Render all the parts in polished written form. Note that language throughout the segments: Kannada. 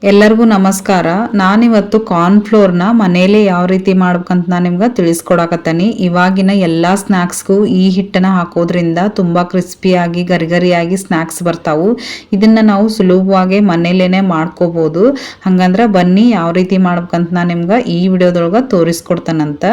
ಎಲ್ಲರಿಗೂ ನಮಸ್ಕಾರ. ನಾನಿವತ್ತು ಕಾರ್ನ್ಫ್ಲೋರ್ನ ಮನೇಲಿ ಯಾವ ರೀತಿ ಮಾಡ್ಬೇಕಂತ ನಾನು ನಿಮ್ಗೆ ತಿಳಿಸ್ಕೊಡಕತ್ತೀನಿ. ಇವಾಗಿನ ಎಲ್ಲ ಸ್ನ್ಯಾಕ್ಸ್ಗೂ ಈ ಹಿಟ್ಟನ್ನು ಹಾಕೋದ್ರಿಂದ ತುಂಬ ಕ್ರಿಸ್ಪಿಯಾಗಿ ಗರಿಗರಿಯಾಗಿ ಸ್ನ್ಯಾಕ್ಸ್ ಬರ್ತಾವು. ಇದನ್ನು ನಾವು ಸುಲಭವಾಗಿ ಮನೇಲೇನೆ ಮಾಡ್ಕೋಬೋದು. ಹಂಗಂದ್ರೆ ಬನ್ನಿ ಯಾವ ರೀತಿ ಮಾಡ್ಬೇಕಂತ ನಾನು ನಿಮ್ಗೆ ಈ ವಿಡಿಯೋದೊಳಗೆ ತೋರಿಸ್ಕೊಡ್ತಾನಂತ.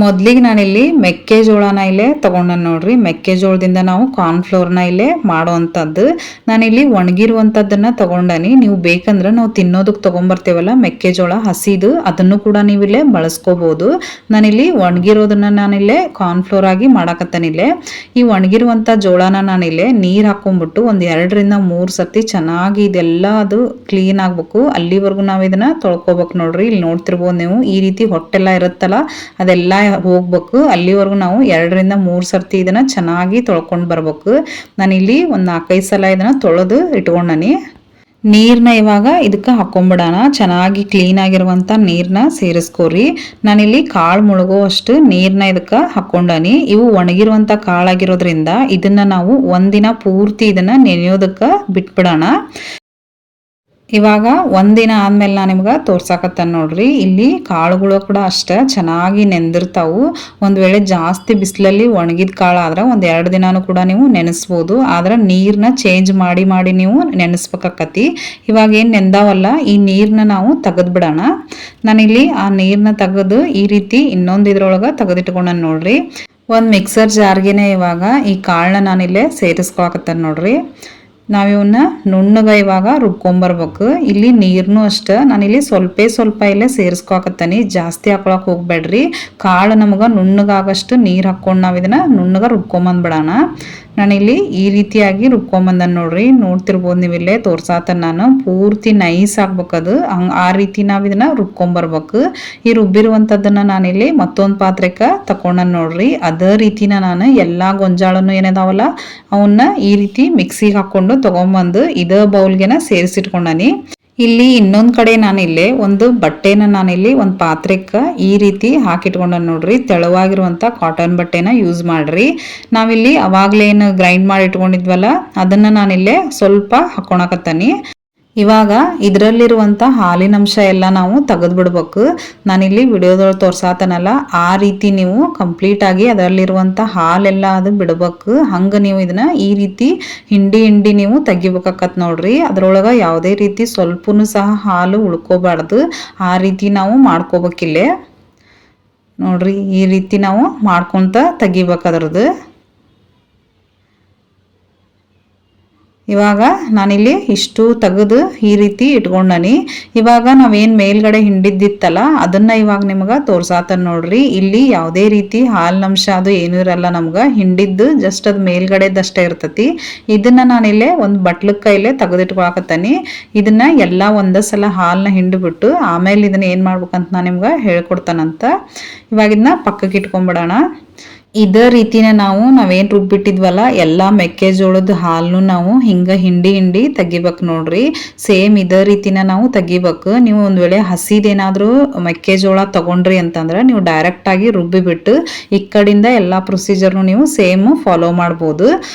ಮೊದಲಿಗೆ ನಾನಿಲ್ಲಿ ಮೆಕ್ಕೆಜೋಳನ ಇಲ್ಲೇ ತೊಗೊಂಡು ನೋಡ್ರಿ. ಮೆಕ್ಕೆಜೋಳದಿಂದ ನಾವು ಕಾರ್ನ್ಫ್ಲೋರ್ನ ಇಲ್ಲೇ ಮಾಡೋವಂಥದ್ದು. ನಾನಿಲ್ಲಿ ಒಣಗಿರುವಂಥದ್ದನ್ನು ತೊಗೊಂಡನಿ. ನೀವು ಬೇಕಂದ್ರೆ ನಾವು ತಿನ್ನೋದಕ್ಕೆ ತೊಗೊಂಬರ್ತೇವಲ್ಲ ಮೆಕ್ಕೆಜೋಳ ಹಸಿದು, ಅದನ್ನು ಕೂಡ ನೀವು ಇಲ್ಲೇ ಬಳಸ್ಕೋಬೋದು. ನಾನಿಲ್ಲಿ ಒಣಗಿರೋದನ್ನು ನಾನಿಲ್ಲೇ ಕಾರ್ನ್ಫ್ಲೋರ್ ಆಗಿ ಮಾಡಾಕತ್ತೇನಿಲ್ಲೇ. ಈ ಒಣಗಿರುವಂಥ ಜೋಳನ ನಾನಿಲ್ಲೇ ನೀರು ಹಾಕೊಂಡ್ಬಿಟ್ಟು ಒಂದು 2 ರಿಂದ 3 ಸರ್ತಿ ಚೆನ್ನಾಗಿ ಇದೆಲ್ಲ ಅದು ಕ್ಲೀನ್ ಆಗಬೇಕು. ಅಲ್ಲಿವರೆಗೂ ನಾವು ಇದನ್ನು ತೊಳ್ಕೊಬೇಕು ನೋಡ್ರಿ. ಇಲ್ಲಿ ನೋಡ್ತಿರ್ಬೋದು ನೀವು, ಈ ರೀತಿ ಹೊಟ್ಟೆಲ್ಲ ಇರುತ್ತಲ್ಲ ಅದೆಲ್ಲ ಹೋಗ್ಬೇಕು. ಅಲ್ಲಿವರೆಗೂ ನಾವು 2 ರಿಂದ 3 ಸರ್ತಿ ಇದನ್ನ ಚೆನ್ನಾಗಿ ತೊಳ್ಕೊಂಡು ಬರ್ಬೇಕು. ನಾನಿಲ್ಲಿ ಒಂದು 4-5 ಸಲ ಇದನ್ನ ತೊಳೆದು ಇಟ್ಕೊಂಡನಿ. ನೀರನ್ನ ಇವಾಗ ಇದಕ್ಕೆ ಹಾಕೊಂಡ್ಬಿಡೋಣ. ಚೆನ್ನಾಗಿ ಕ್ಲೀನ್ ಆಗಿರುವಂಥ ನೀರನ್ನ ಸೇರಿಸ್ಕೋರಿ. ನಾನಿಲ್ಲಿ ಕಾಳು ಮುಳುಗೋ ಅಷ್ಟು ನೀರನ್ನ ಇದಕ್ಕೆ ಹಾಕೊಂಡನಿ. ಇವು ಒಣಗಿರುವಂಥ ಕಾಳಾಗಿರೋದ್ರಿಂದ ಇದನ್ನ ನಾವು ಒಂದಿನ ಪೂರ್ತಿ ಇದನ್ನ ನೆನೆಯೋದಕ್ಕೆ ಬಿಟ್ಬಿಡೋಣ. ಇವಾಗ ಒಂದಿನ ಆದ್ಮೇಲೆ ನಾನು ನಿಮ್ಗೆ ತೋರ್ಸಾಕತ್ತೇನೆ ನೋಡ್ರಿ. ಇಲ್ಲಿ ಕಾಳುಗಳು ಕೂಡ ಅಷ್ಟೇ ಚೆನ್ನಾಗಿ ನೆಂದಿರ್ತಾವು. ಒಂದು ವೇಳೆ ಜಾಸ್ತಿ ಬಿಸಿಲಲ್ಲಿ ಒಣಗಿದ ಕಾಳು ಆದ್ರೆ ಒಂದು 2 ದಿನಾನು ಕೂಡ ನೀವು ನೆನೆಸ್ಬೋದು. ಆದ್ರೆ ನೀರನ್ನ ಚೇಂಜ್ ಮಾಡಿ ಮಾಡಿ ನೀವು ನೆನೆಸ್ಬೇಕಾಕತಿ. ಇವಾಗ ಏನು ನೆಂದಾವಲ್ಲ ಈ ನೀರನ್ನ ನಾವು ತೆಗೆದ್ಬಿಡೋಣ. ನಾನಿಲ್ಲಿ ಆ ನೀರನ್ನ ತೆಗೆದು ಈ ರೀತಿ ಇನ್ನೊಂದು ಇದ್ರೊಳಗೆ ತೆಗೆದಿಟ್ಕೊಂಡ ನೋಡ್ರಿ. ಒಂದು ಮಿಕ್ಸರ್ ಜಾರ್ಗೆನೆ ಇವಾಗ ಈ ಕಾಳನ್ನ ನಾನಿಲ್ಲೇ ಸೇರಿಸ್ಕೊಳಕತ್ತೇನೆ ನೋಡ್ರಿ. ನಾವಿವನ್ನ ನುಣ್ಣಗ ಇವಾಗ ರುಬ್ಕೊಂಬರ್ಬೇಕು. ಇಲ್ಲಿ ನೀರ್ನು ಅಷ್ಟೇ ನಾನಿಲ್ಲಿ ಸ್ವಲ್ಪ ಇಲ್ಲೇ ಸೇರಿಸ್ಕೊಳಕತ್ತೇನೆ. ಜಾಸ್ತಿ ಹಾಕೊಳಕ್ ಹೋಗ್ಬೇಡ್ರಿ. ಕಾಳು ನಮ್ಗೆ ನುಣ್ಣಗಾಗಷ್ಟು ನೀರು ಹಾಕೊಂಡು ನಾವು ಇದನ್ನ ನುಣ್ಣಗ ರುಬ್ಕೊಂಬಂದ್ಬಿಡೋಣ. ನಾನಿಲ್ಲಿ ಈ ರೀತಿಯಾಗಿ ರುಬ್ಕೊಂಬಂದನ್ ನೋಡ್ರಿ. ನೋಡ್ತಿರ್ಬೋದು ನೀವು ಇಲ್ಲೇ ತೋರ್ಸಾತ ನಾನು ಪೂರ್ತಿ ನೈಸ್ ಆಗ್ಬೇಕದು. ಆ ರೀತಿ ನಾವು ಇದನ್ನ ರುಬ್ಕೊಂಬರ್ಬೇಕು. ಈ ರುಬ್ಬಿರುವಂಥದ್ದನ್ನ ನಾನಿಲ್ಲಿ ಮತ್ತೊಂದು ಪಾತ್ರೆಗೆ ತಕೊಂಡನ್ ನೋಡ್ರಿ. ಅದೇ ರೀತಿನ ನಾನು ಎಲ್ಲಾ ಗೊಂಜಾಳನು ಏನಿದಾವಲ್ಲ ಅವನ್ನ ಈ ರೀತಿ ಮಿಕ್ಸಿಗೆ ಹಾಕೊಂಡು ತಗೊಂಬಂದು ಇದೇ ಬೌಲ್ಗೆನ ಸೇರಿಸಿಟ್ಕೊಂಡನಿ. ಇಲ್ಲಿ ಇನ್ನೊಂದ್ ಕಡೆ ನಾನಿಲ್ಲಿ ಒಂದು ಬಟ್ಟೆನ ನಾನಿಲ್ಲಿ ಒಂದು ಪಾತ್ರೆಕ್ಕೆ ಈ ರೀತಿ ಹಾಕಿಟ್ಕೊಂಡ ನೋಡ್ರಿ. ತೆಳುವಾಗಿರುವಂತ ಕಾಟನ್ ಬಟ್ಟೆನ ಯೂಸ್ ಮಾಡ್ರಿ. ನಾವಿಲ್ಲಿ ಅವಾಗ್ಲೇನು ಗ್ರೈಂಡ್ ಮಾಡಿ ಇಟ್ಕೊಂಡಿದ್ವಲ್ಲ ಅದನ್ನ ನಾನಿಲ್ಲೇ ಸ್ವಲ್ಪ ಹಾಕೊಳಕತ್ತನಿ. ಇವಾಗ ಇದರಲ್ಲಿರುವಂಥ ಹಾಲಿನಂಶ ಎಲ್ಲ ನಾವು ತೆಗೆದ್ಬಿಡ್ಬೇಕು. ನಾನಿಲ್ಲಿ ವಿಡಿಯೋದೊಳಗೆ ತೋರ್ಸಾತನಲ್ಲ ಆ ರೀತಿ ನೀವು ಕಂಪ್ಲೀಟಾಗಿ ಅದರಲ್ಲಿರುವಂಥ ಹಾಲೆಲ್ಲ ಅದು ಬಿಡ್ಬೇಕು. ಹಂಗೆ ನೀವು ಇದನ್ನ ಈ ರೀತಿ ಹಿಂಡಿ ನೀವು ತೆಗಿಬೇಕಾಕತ್ ನೋಡ್ರಿ. ಅದರೊಳಗೆ ಯಾವುದೇ ರೀತಿ ಸ್ವಲ್ಪನೂ ಸಹ ಹಾಲು ಉಳ್ಕೋಬಾರ್ದು. ಆ ರೀತಿ ನಾವು ಮಾಡ್ಕೋಬೇಕಿಲ್ಲೇ ನೋಡ್ರಿ. ಈ ರೀತಿ ನಾವು ಮಾಡ್ಕೊತ ತೆಗಿಬೇಕು ಅದರದ್ದು. ಇವಾಗ ನಾನಿಲ್ಲಿ ಇಷ್ಟು ತೆಗೆದು ಈ ರೀತಿ ಇಟ್ಕೊಂಡನಿ. ಇವಾಗ ನಾವೇನು ಮೇಲ್ಗಡೆ ಹಿಂಡಿದ್ದಿತ್ತಲ್ಲ ಅದನ್ನ ಇವಾಗ ನಿಮ್ಗೆ ತೋರ್ಸಾತನ್ ನೋಡ್ರಿ. ಇಲ್ಲಿ ಯಾವುದೇ ರೀತಿ ಹಾಲಿನಂಶ ಅದು ಏನೂ ಇರಲ್ಲ. ನಮ್ಗೆ ಹಿಂಡಿದ್ದು ಜಸ್ಟ್ ಅದು ಮೇಲ್ಗಡೆದಷ್ಟೇ ಇರ್ತತಿ. ಇದನ್ನ ನಾನಿಲ್ಲೇ ಒಂದು ಬಟ್ಲಕ್ಕೆ ಕೈಲೇ ತೆಗೆದಿಟ್ಕೊಳಕತ್ತನಿ. ಇದನ್ನ ಎಲ್ಲ ಒಂದೇ ಸಲ ಹಾಲನ್ನ ಹಿಂಡಿಬಿಟ್ಟು ಆಮೇಲೆ ಇದನ್ನ ಏನು ಮಾಡ್ಬೇಕಂತ ನಾನು ನಿಮ್ಗೆ ಹೇಳ್ಕೊಡ್ತಾನಂತ. ಇವಾಗ ಇದನ್ನ ಪಕ್ಕಕ್ಕೆ ಇಟ್ಕೊಂಡ್ಬಿಡೋಣ. ಇದೇ ರೀತಿನ ನಾವೇನು ರುಬ್ಬಿಟ್ಟಿದ್ವಲ್ಲ ಎಲ್ಲ ಮೆಕ್ಕೆಜೋಳದ ಹಾಲನ್ನು ನಾವು ಹಿಂಗೆ ಹಿಂಡಿ ತೆಗಿಬೇಕು ನೋಡ್ರಿ. ಸೇಮ್ ಇದೇ ರೀತಿನ ನಾವು ತೆಗಿಬೇಕು. ನೀವು ಒಂದು ವೇಳೆ ಹಸಿದೇನಾದರೂ ಮೆಕ್ಕೆಜೋಳ ತಗೊಂಡ್ರಿ ಅಂತಂದ್ರೆ ನೀವು ಡೈರೆಕ್ಟಾಗಿ ರುಬ್ಬಿಬಿಟ್ಟು ಈ ಕಡೆಯಿಂದ ಎಲ್ಲ ಪ್ರೊಸೀಜರ್ನು ನೀವು ಸೇಮ್ ಫಾಲೋ ಮಾಡ್ಬೋದು.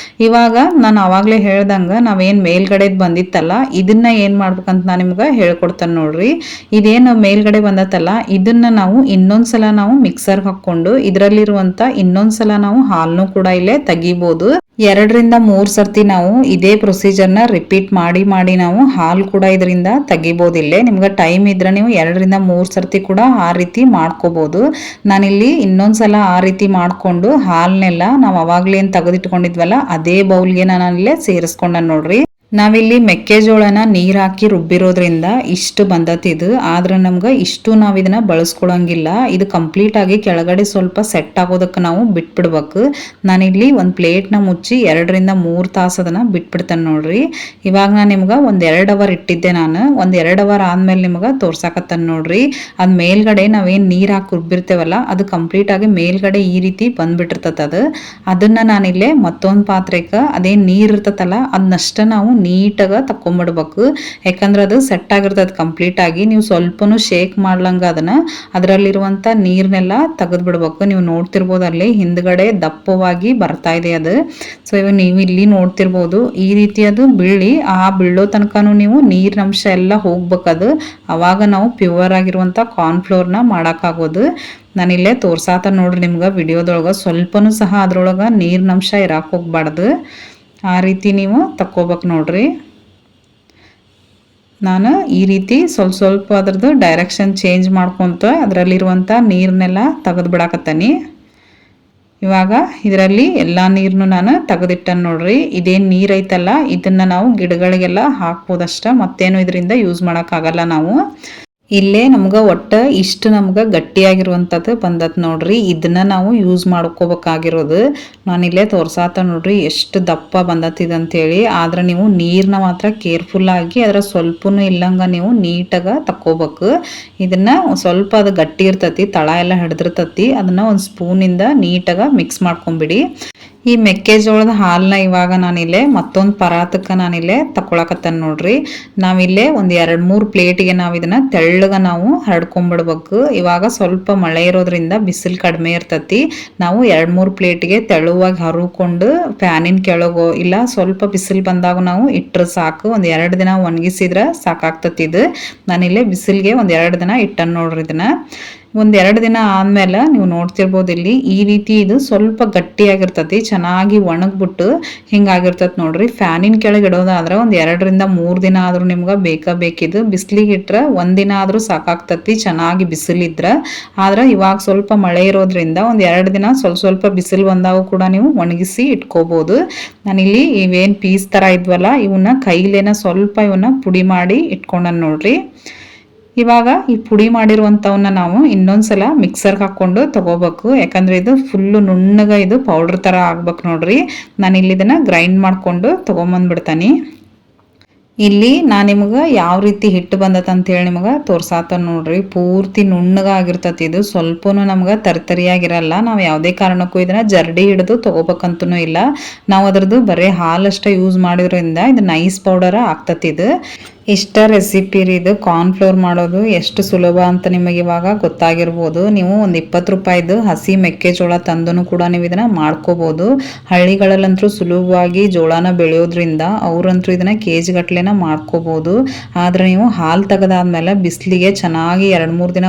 ಇವಾಗ ನಾನು ಆವಾಗಲೇ ಹೇಳ್ದಂಗೆ ನಾವೇನು ಮೇಲ್ಗಡೆದು ಬಂದಿತ್ತಲ್ಲ ಇದನ್ನ ಏನು ಮಾಡ್ಬೇಕಂತ ನಾನು ನಿಮ್ಗೆ ಹೇಳ್ಕೊಡ್ತಾನೆ ನೋಡ್ರಿ. ಇದೇನು ಮೇಲ್ಗಡೆ ಬಂದತ್ತಲ್ಲ ಇದನ್ನ ನಾವು ಇನ್ನೊಂದ್ಸಲ ನಾವು ಮಿಕ್ಸರ್ಗೆ ಹಾಕ್ಕೊಂಡು ಇದರಲ್ಲಿರುವಂಥ ಇನ್ನೊಂದ್ಸಲ ನಾವು ಹಾಲನ್ನು ಕೂಡ ಇಲ್ಲೇ ತೆಗಿಬೋದು. 2 ರಿಂದ 3 ಸರ್ತಿ ನಾವು ಇದೇ ಪ್ರೊಸೀಜರ್ನ ರಿಪೀಟ್ ಮಾಡಿ ನಾವು ಹಾಲು ಕೂಡ ಇದರಿಂದ ತೆಗಿಬೋದು. ಇಲ್ಲೇ ನಿಮ್ಗೆ ಟೈಮ್ ಇದ್ರೆ ನೀವು 2 ರಿಂದ 3 ಸರ್ತಿ ಕೂಡ ಆ ರೀತಿ ಮಾಡ್ಕೋಬಹುದು. ನಾನಿಲ್ಲಿ ಇನ್ನೊಂದ್ಸಲ ಆ ರೀತಿ ಮಾಡ್ಕೊಂಡು ಹಾಲನ್ನೆಲ್ಲ ನಾವು ಅವಾಗ್ಲೇನು ತೆಗೆದಿಟ್ಕೊಂಡಿದ್ವಲ್ಲ ಅದೇ ಬೌಲ್ಗೆ ನಾನಿಲ್ಲೇ ಸೇರಿಸ್ಕೊಂಡ ನೋಡ್ರಿ. ನಾವಿಲ್ಲಿ ಮೆಕ್ಕೆಜೋಳನ ನೀರು ಹಾಕಿ ರುಬ್ಬಿರೋದ್ರಿಂದ ಇಷ್ಟು ಬಂದತಿದು. ಆದ್ರೆ ನಮ್ಗೆ ಇಷ್ಟು ನಾವು ಇದನ್ನ ಬಳಸ್ಕೊಳಂಗಿಲ್ಲ. ಇದು ಕಂಪ್ಲೀಟ್ ಆಗಿ ಕೆಳಗಡೆ ಸ್ವಲ್ಪ ಸೆಟ್ ಆಗೋದಕ್ಕೆ ನಾವು ಬಿಟ್ಬಿಡ್ಬೇಕು. ನಾನಿಲ್ಲಿ ಒಂದು ಪ್ಲೇಟ್ನ ಮುಚ್ಚಿ 2 ರಿಂದ 3 ತಾಸು ಅದನ್ನ ಬಿಟ್ಬಿಡ್ತೇನೆ ನೋಡ್ರಿ. ಇವಾಗ ನಾನು ನಿಮ್ಗೆ ಒಂದು 2 ಅವರ್ ಇಟ್ಟಿದ್ದೆ. ನಾನು ಒಂದು 2 ಅವರ್ ಆದ್ಮೇಲೆ ನಿಮ್ಗೆ ತೋರ್ಸಾಕತ್ತೇನೆ ನೋಡ್ರಿ. ಅದ್ ಮೇಲ್ಗಡೆ ನಾವೇನು ನೀರು ಹಾಕಿ ರುಬ್ಬಿರ್ತೇವಲ್ಲ ಅದು ಕಂಪ್ಲೀಟ್ ಆಗಿ ಮೇಲ್ಗಡೆ ಈ ರೀತಿ ಬಂದ್ಬಿಟ್ಟಿರ್ತದ. ಅದನ್ನ ನಾನಿಲ್ಲೇ ಮತ್ತೊಂದು ಪಾತ್ರೆಗೆ ಅದೇನು ನೀರು ಇರ್ತತಲ್ಲ ಅದನ್ನಷ್ಟ ನಾವು ನೀಟಾಗಿ ತಕ್ಕೊಂಬಿಡ್ಬೇಕು. ಯಾಕಂದ್ರೆ ಅದು ಸೆಟ್ ಆಗಿರ್ತದೆ ಕಂಪ್ಲೀಟ್ ಆಗಿ. ನೀವು ಸ್ವಲ್ಪನೂ ಶೇಕ್ ಮಾಡ್ಲಂಗ ಅದರಲ್ಲಿರುವಂಥ ನೀರನ್ನೆಲ್ಲ ತೆಗೆದು ಬಿಡ್ಬೇಕು. ನೀವು ನೋಡ್ತಿರ್ಬೋದು ಅಲ್ಲಿ ಹಿಂದ್ಗಡೆ ದಪ್ಪವಾಗಿ ಬರ್ತಾ ಇದೆ ಅದು. ಸೊ ಇವಾಗ ನೀವು ಇಲ್ಲಿ ನೋಡ್ತಿರ್ಬೋದು ಈ ರೀತಿ ಅದು ಬೀಳೋ ತನಕನೂ ನೀವು ನೀರಿನ ಅಂಶ ಎಲ್ಲ ಹೋಗ್ಬೇಕದು. ಅವಾಗ ನಾವು ಪ್ಯೂರ್ ಆಗಿರುವಂಥ ಕಾರ್ನ್ಫ್ಲೋರ್ನ ಮಾಡೋಕ್ಕಾಗೋದು. ನಾನಿಲ್ಲೇ ತೋರ್ಸಾತ ನೋಡ್ರಿ ನಿಮ್ಗೆ ವಿಡಿಯೋದೊಳಗೆ ಸ್ವಲ್ಪನೂ ಸಹ ಅದ್ರೊಳಗೆ ನೀರಿನ ಅಂಶ ಇರಾಕ್ ಹೋಗ್ಬಾರ್ದು. ಆ ರೀತಿ ನೀವು ತಕ್ಕೋಬೇಕು ನೋಡ್ರಿ. ನಾನು ಈ ರೀತಿ ಸ್ವಲ್ಪ ಅದ್ರದ್ದು ಡೈರೆಕ್ಷನ್ ಚೇಂಜ್ ಮಾಡ್ಕೊತ ಅದರಲ್ಲಿರುವಂಥ ನೀರನ್ನೆಲ್ಲ ತೆಗೆದು ಬಿಡಾಕತ್ತೀನಿ. ಇವಾಗ ಇದರಲ್ಲಿ ಎಲ್ಲ ನೀರನ್ನು ನಾನು ತೆಗೆದಿಟ್ಟನು ನೋಡ್ರಿ. ಇದೇನು ನೀರು ಐತಲ್ಲ ಇದನ್ನು ನಾವು ಗಿಡಗಳಿಗೆಲ್ಲ ಹಾಕ್ಬೋದಷ್ಟ, ಮತ್ತೇನು ಇದರಿಂದ ಯೂಸ್ ಮಾಡೋಕ್ಕಾಗಲ್ಲ ನಾವು. ಇಲ್ಲೇ ನಮ್ಗೆ ಒಟ್ಟು ಇಷ್ಟು ನಮ್ಗೆ ಗಟ್ಟಿಯಾಗಿರುವಂಥದ್ದು ಬಂದತ್ ನೋಡ್ರಿ. ಇದನ್ನ ನಾವು ಯೂಸ್ ಮಾಡ್ಕೋಬೇಕಾಗಿರೋದು. ನಾನಿಲ್ಲೇ ತೋರ್ಸಾತ ನೋಡ್ರಿ ಎಷ್ಟು ದಪ್ಪ ಬಂದತ್ತಿದೆ ಅಂತೇಳಿ. ಆದ್ರೆ ನೀವು ನೀರನ್ನ ಮಾತ್ರ ಕೇರ್ಫುಲ್ಲಾಗಿ ಅದರ ಸ್ವಲ್ಪನೂ ಇಲ್ಲಂಗ ನೀವು ನೀಟಾಗಿ ತಕ್ಕೋಬೇಕು. ಇದನ್ನ ಸ್ವಲ್ಪ ಅದು ಗಟ್ಟಿ ಇರ್ತತಿ, ತಳ ಎಲ್ಲ ಹಿಡಿದಿರ್ತತಿ. ಅದನ್ನ ಒಂದು ಸ್ಪೂನಿಂದ ನೀಟಾಗಿ ಮಿಕ್ಸ್ ಮಾಡ್ಕೊಂಬಿಡಿ. ಈ ಮೆಕ್ಕೆಜೋಳದ ಹಾಲನ್ನ ಇವಾಗ ನಾನಿಲ್ಲೇ ಮತ್ತೊಂದು ಪರಾತಕ್ಕೆ ನಾನಿಲ್ಲೇ ತಕೊಳಕತ್ತೇನೆ ನೋಡ್ರಿ. ನಾವಿಲ್ಲೇ ಒಂದು 2-3 ಪ್ಲೇಟಿಗೆ ನಾವು ಇದನ್ನ ತೆಳ್ಳಗೆ ನಾವು ಹರಡ್ಕೊಂಡ್ಬಿಡ್ಬೇಕು. ಇವಾಗ ಸ್ವಲ್ಪ ಮಳೆ ಇರೋದ್ರಿಂದ ಬಿಸಿಲು ಕಡಿಮೆ ಇರ್ತತಿ. ನಾವು 2-3 ಪ್ಲೇಟಿಗೆ ತೆಳುವಾಗಿ ಹರ್ಕೊಂಡು ಫ್ಯಾನಿನ ಕೆಳಗೋ ಇಲ್ಲ ಸ್ವಲ್ಪ ಬಿಸಿಲು ಬಂದಾಗ ನಾವು ಇಟ್ಟರೆ ಸಾಕು. ಒಂದು 2 ದಿನ ಒಣಗಿಸಿದ್ರೆ ಸಾಕಾಗ್ತತಿ ಇದು. ನಾನಿಲ್ಲೇ ಬಿಸಿಲಿಗೆ ಒಂದು 2 ದಿನ ಇಟ್ಟನ್ನು ನೋಡ್ರಿ. ಇದನ್ನ ಒಂದು 2 ದಿನ ಆದ್ಮೇಲೆ ನೀವು ನೋಡ್ತಿರ್ಬೋದು ಇಲ್ಲಿ ಈ ರೀತಿ ಇದು ಸ್ವಲ್ಪ ಗಟ್ಟಿಯಾಗಿರ್ತತಿ. ಚೆನ್ನಾಗಿ ಒಣಗ್ಬಿಟ್ಟು ಹಿಂಗಾಗಿರ್ತತಿ ನೋಡ್ರಿ. ಫ್ಯಾನಿನ ಕೆಳಗೆ ಇಡೋದಾದ್ರೆ ಒಂದು 2-3 ದಿನ ಆದ್ರೂ ನಿಮ್ಗೆ ಬೇಕಿದು. ಬಿಸಿಲಿಗೆ ಇಟ್ರೆ 1 ದಿನ ಆದ್ರೂ ಸಾಕಾಗ್ತತಿ ಚೆನ್ನಾಗಿ ಬಿಸಿಲಿದ್ರೆ. ಆದ್ರೆ ಇವಾಗ ಸ್ವಲ್ಪ ಮಳೆ ಇರೋದ್ರಿಂದ ಒಂದು 2 ದಿನ ಸ್ವಲ್ಪ ಬಿಸಿಲು ಬಂದಾಗ ಕೂಡ ನೀವು ಒಣಗಿಸಿ ಇಟ್ಕೋಬಹುದು. ನಾನಿಲ್ಲಿ ಇವೇನು ಪೀಸ್ ತರ ಇದ್ವಲ್ಲ ಇವನ್ನ ಕೈಲೇನ ಸ್ವಲ್ಪ ಇವನ್ನ ಪುಡಿ ಮಾಡಿ ಇಟ್ಕೊಂಡನ್ ನೋಡ್ರಿ. ಇವಾಗ ಈ ಪುಡಿ ಮಾಡಿರುವಂಥವನ್ನ ನಾವು ಇನ್ನೊಂದ್ಸಲ ಮಿಕ್ಸರ್ಗೆ ಹಾಕ್ಕೊಂಡು ತಗೋಬೇಕು. ಯಾಕಂದ್ರೆ ಇದು ಫುಲ್ಲು ನುಣ್ಣಗೆ ಇದು ಪೌಡ್ರ್ ಥರ ಆಗ್ಬೇಕು ನೋಡ್ರಿ. ನಾನಿಲ್ಲಿ ಇದನ್ನ ಗ್ರೈಂಡ್ ಮಾಡಿಕೊಂಡು ತೊಗೊಂಬಂದ್ಬಿಡ್ತಾನೆ. ಇಲ್ಲಿ ನಾನು ನಿಮ್ಗೆ ಯಾವ ರೀತಿ ಹಿಟ್ಟು ಬಂದತ್ ಅಂತೇಳಿ ನಿಮ್ಗೆ ತೋರ್ಸಾತ ನೋಡ್ರಿ. ಪೂರ್ತಿ ನುಣ್ಣಗೆ ಆಗಿರ್ತತಿ ಇದು. ಸ್ವಲ್ಪನೂ ನಮ್ಗೆ ತರಿತರಿಯಾಗಿರಲ್ಲ. ನಾವು ಯಾವುದೇ ಕಾರಣಕ್ಕೂ ಇದನ್ನ ಜರಡಿ ಹಿಡಿದು ತೊಗೋಬೇಕಂತೂ ಇಲ್ಲ. ನಾವು ಅದ್ರದ್ದು ಬರೀ ಹಾಲಷ್ಟೇ ಯೂಸ್ ಮಾಡಿದ್ರಿಂದ ಇದು ನೈಸ್ ಪೌಡರ್ ಆಗ್ತತಿ. ಇದು ಇಷ್ಟ ರೆಸಿಪಿ ರೀ. ಇದು ಕಾರ್ನ್ಫ್ಲೋರ್ ಮಾಡೋದು ಎಷ್ಟು ಸುಲಭ ಅಂತ ನಿಮಗೆ ಇವಾಗ ಗೊತ್ತಾಗಿರ್ಬೋದು. ನೀವು ಒಂದು 20 ರೂಪಾಯಿದು ಹಸಿ ಮೆಕ್ಕೆಜೋಳ ತಂದೂ ಕೂಡ ನೀವು ಇದನ್ನ ಮಾಡ್ಕೋಬಹುದು. ಹಳ್ಳಿಗಳಲ್ಲಂತೂ ಸುಲಭವಾಗಿ ಜೋಳನ ಬೆಳೆಯೋದ್ರಿಂದ ಅವರಂತೂ ಇದನ್ನ KG ಗಟ್ಲೆನ ಮಾಡ್ಕೋಬಹುದು. ಆದ್ರೆ ನೀವು ಹಾಲು ತೆಗೆದಾದ್ಮೇಲೆ ಬಿಸಿಲಿಗೆ ಚೆನ್ನಾಗಿ 2-3 ದಿನ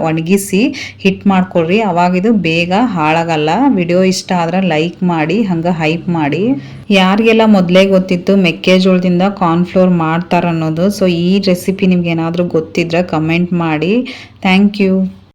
ಒಣಗಿಸಿ ಹಿಟ್ ಮಾಡ್ಕೊಳ್ರಿ. ಅವಾಗ ಇದು ಬೇಗ ಹಾಳಾಗಲ್ಲ. ವಿಡಿಯೋ ಇಷ್ಟ ಆದ್ರೆ ಲೈಕ್ ಮಾಡಿ, ಹಂಗೆ ಹೈಪ್ ಮಾಡಿ. ಯಾರಿಗೆಲ್ಲ ಮೊದಲೇ ಗೊತ್ತಿತ್ತು ಮೆಕ್ಕೆಜೋಳದಿಂದ ಕಾರ್ನ್ಫ್ಲೋರ್ ಮಾಡ್ತಾರ ಅನ್ನೋದು, ಸೊ ಈ ರೆಸಿಪಿ ನಿಮ್ಗೆ ಏನಾದರೂ ಗೊತ್ತಿದ್ರೆ ಕಮೆಂಟ್ ಮಾಡಿ. Thank you.